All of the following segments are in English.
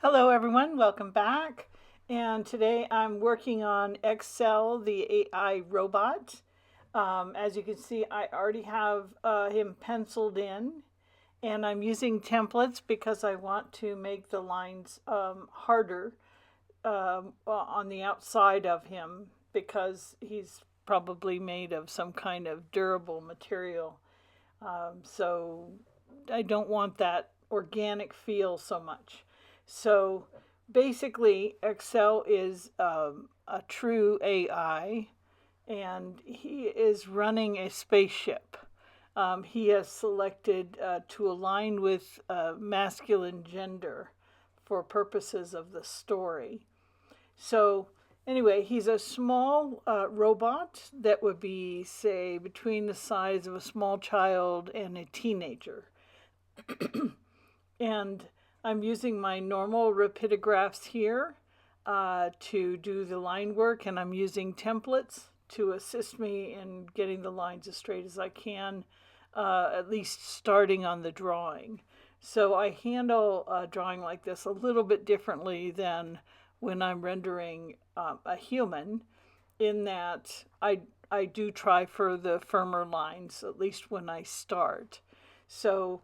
Hello, everyone. Welcome back. And today I'm working on Excel, the AI robot. As you can see, I already have him penciled in, and I'm using templates because I want to make the lines harder on the outside of him because he's probably made of some kind of durable material. So I don't want that organic feel so much. So basically, Excel is a true AI, and he is running a spaceship. He has selected to align with masculine gender for purposes of the story. So, anyway, he's a small robot that would be, say, between the size of a small child and a teenager. And I'm using my normal rapidographs here to do the line work, and I'm using templates to assist me in getting the lines as straight as I can, at least starting on the drawing. So I handle a drawing like this a little bit differently than when I'm rendering a human, in that I do try for the firmer lines, at least when I start. So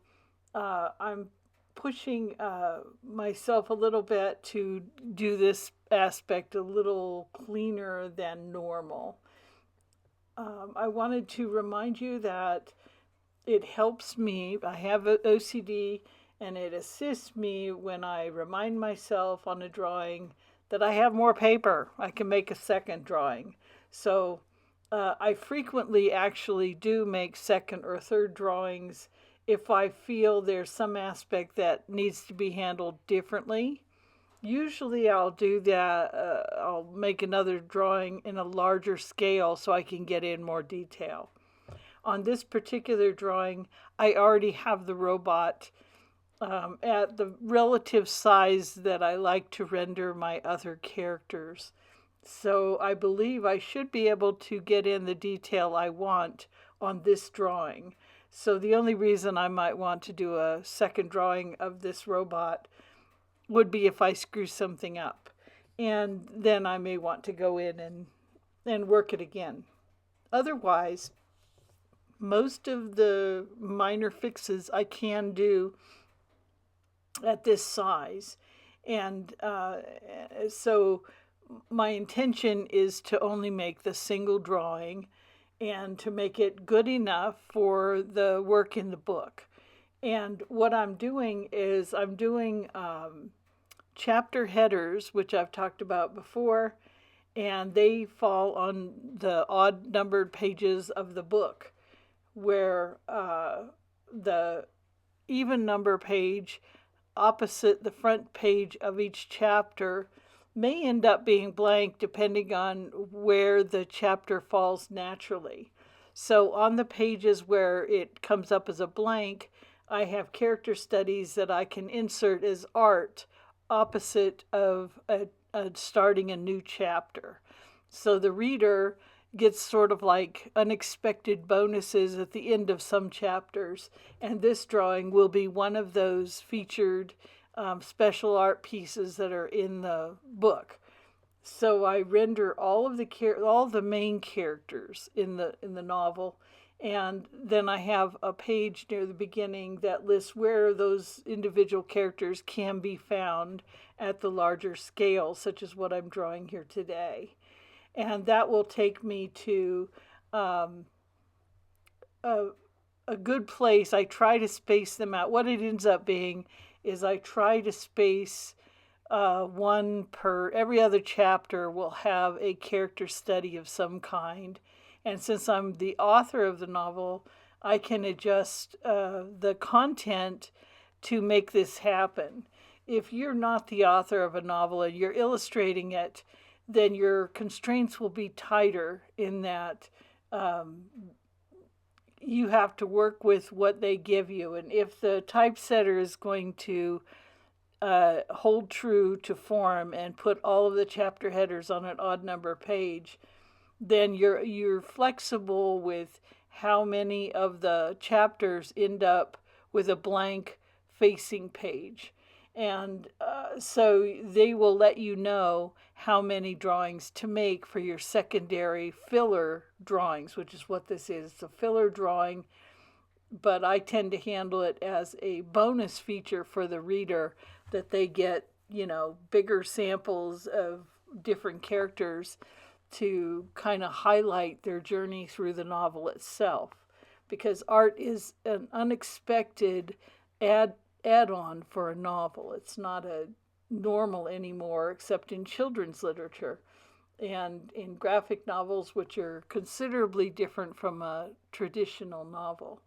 I'm pushing myself a little bit to do this aspect a little cleaner than normal. I wanted to remind you that it helps me. I have OCD, and it assists me when I remind myself on a drawing that I have more paper. I can make a second drawing. So I frequently actually do make second or third drawings if I feel there's some aspect that needs to be handled differently. Usually I'll do that. I'll make another drawing in a larger scale so I can get in more detail. On this particular drawing, I already have the robot at the relative size that I like to render my other characters. So I believe I should be able to get in the detail I want on this drawing. So the only reason I might want to do a second drawing of this robot would be if I screw something up. And then I may want to go in and work it again. Otherwise, most of the minor fixes I can do at this size. And so my intention is to only make the single drawing and to make it good enough for the work in the book. And what I'm doing is I'm doing chapter headers, which I've talked about before, and they fall on the odd numbered pages of the book, where the even number page opposite the front page of each chapter may end up being blank depending on where the chapter falls naturally. So on the pages where it comes up as a blank, I have character studies that I can insert as art opposite of starting a new chapter. So the reader gets sort of like unexpected bonuses at the end of some chapters, and this drawing will be one of those featured special art pieces that are in the book. So I render all the main characters in the novel, and then I have a page near the beginning that lists where those individual characters can be found at the larger scale, such as what I'm drawing here today. And that will take me to um, a, a good place. I try to space them out. What it ends up being is I try to space one per every other chapter will have a character study of some kind. And since I'm the author of the novel, I can adjust the content to make this happen. If you're not the author of a novel and you're illustrating it, then your constraints will be tighter in that you have to work with what they give you. And if the typesetter is going to hold true to form and put all of the chapter headers on an odd number page, then you're flexible with how many of the chapters end up with a blank facing page. And so they will let you know how many drawings to make for your secondary filler drawings, which is what this is. It's a filler drawing, but I tend to handle it as a bonus feature for the reader, that they get, bigger samples of different characters to kind of highlight their journey through the novel itself. Because art is an unexpected add-on for a novel. It's not a normal anymore, except in children's literature and in graphic novels, which are considerably different from a traditional novel.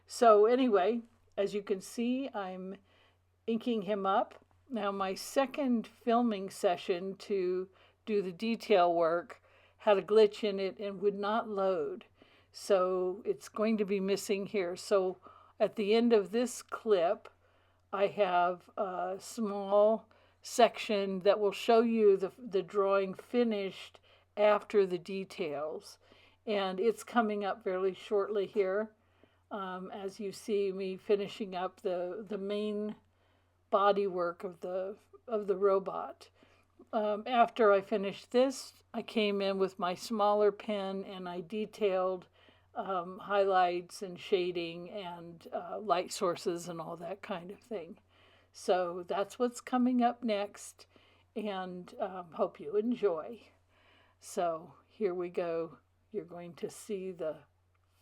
So anyway, as you can see, I'm inking him up. Now my second filming session to do the detail work had a glitch in it and would not load. So it's going to be missing here. So at the end of this clip, I have a small section that will show you the drawing finished after the details. And it's coming up fairly shortly here. As you see me finishing up the main body work of the robot. After I finished this, I came in with my smaller pen and I detailed highlights and shading and light sources and all that kind of thing. So that's what's coming up next, and hope you enjoy. So here we go. You're going to see the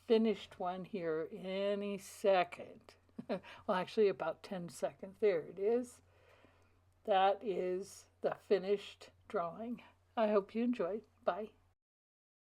finished one here any second. Well, actually about 10 seconds. There it is. That is the finished drawing. I hope you enjoyed. Bye.